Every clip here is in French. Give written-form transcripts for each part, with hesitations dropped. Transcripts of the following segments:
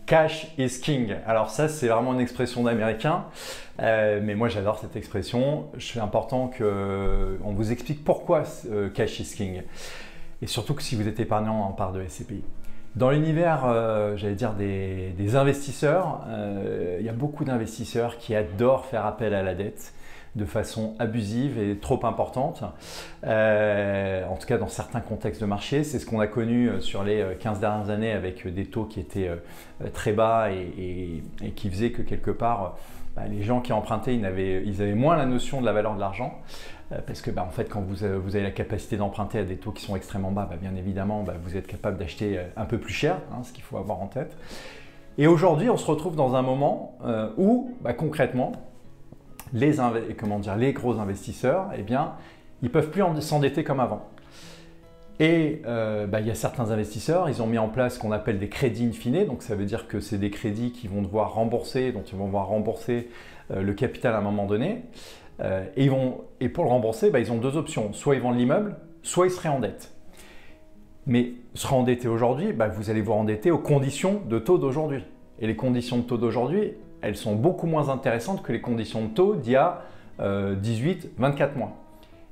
Cash is king. Alors ça, c'est vraiment une expression d'américain, mais moi j'adore cette expression. C'est important qu'on vous explique pourquoi cash is king. Et surtout que si vous êtes épargnant en part de SCPI. Dans l'univers, j'allais dire, des investisseurs, il y a beaucoup d'investisseurs qui adorent faire appel à la dette de façon abusive et trop importante, en tout cas dans certains contextes de marché. C'est ce qu'on a connu sur les 15 dernières années avec des taux qui étaient très bas et qui faisaient que quelque part, les gens qui empruntaient, ils avaient moins la notion de la valeur de l'argent. Parce que en fait, quand vous avez la capacité d'emprunter à des taux qui sont extrêmement bas, bien évidemment, vous êtes capable d'acheter un peu plus cher, ce qu'il faut avoir en tête. Et aujourd'hui, on se retrouve dans un moment où, concrètement, les gros investisseurs, ils ne peuvent plus s'endetter comme avant. Et il y a certains investisseurs, ils ont mis en place ce qu'on appelle des crédits in fine. Donc ça veut dire que c'est des crédits qui vont devoir rembourser, dont ils vont devoir rembourser le capital à un moment donné. Et pour le rembourser, ils ont deux options. Soit ils vendent l'immeuble, soit ils se réendettent. Mais se réendetter aujourd'hui, vous allez vous rendetter aux conditions de taux d'aujourd'hui. Et les conditions de taux d'aujourd'hui, elles sont beaucoup moins intéressantes que les conditions de taux d'il y a 18, 24 mois.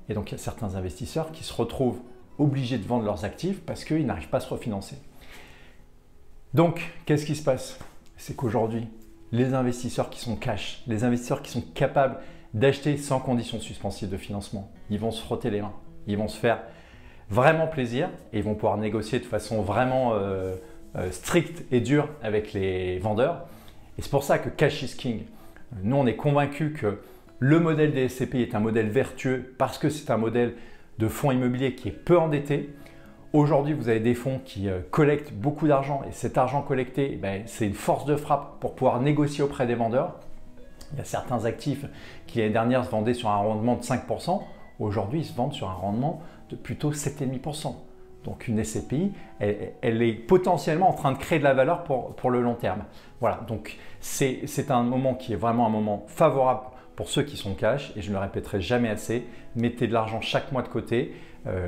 Et donc, il y a certains investisseurs qui se retrouvent obligés de vendre leurs actifs parce qu'ils n'arrivent pas à se refinancer. Donc, qu'est-ce qui se passe? C'est qu'aujourd'hui, les investisseurs qui sont cash, les investisseurs qui sont capables d'acheter sans conditions suspensives de financement, ils vont se frotter les mains, ils vont se faire vraiment plaisir et ils vont pouvoir négocier de façon vraiment stricte et dure avec les vendeurs. Et c'est pour ça que cash is king. Nous, on est convaincus que le modèle des SCPI est un modèle vertueux parce que c'est un modèle de fonds immobiliers qui est peu endetté. Aujourd'hui, vous avez des fonds qui collectent beaucoup d'argent et cet argent collecté, c'est une force de frappe pour pouvoir négocier auprès des vendeurs. Il y a certains actifs qui l'année dernière se vendaient sur un rendement de 5%. Aujourd'hui, ils se vendent sur un rendement de plutôt 7,5%. Donc une SCPI, elle est potentiellement en train de créer de la valeur pour le long terme. Voilà, donc c'est un moment qui est vraiment un moment favorable pour ceux qui sont cash et je ne le répéterai jamais assez. Mettez de l'argent chaque mois de côté.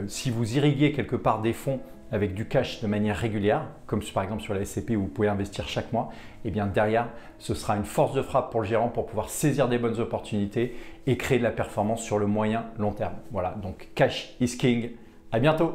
Si vous irriguez quelque part des fonds avec du cash de manière régulière, comme par exemple sur la SCPI où vous pouvez investir chaque mois, et bien derrière, ce sera une force de frappe pour le gérant pour pouvoir saisir des bonnes opportunités et créer de la performance sur le moyen long terme. Voilà, donc cash is king. À bientôt.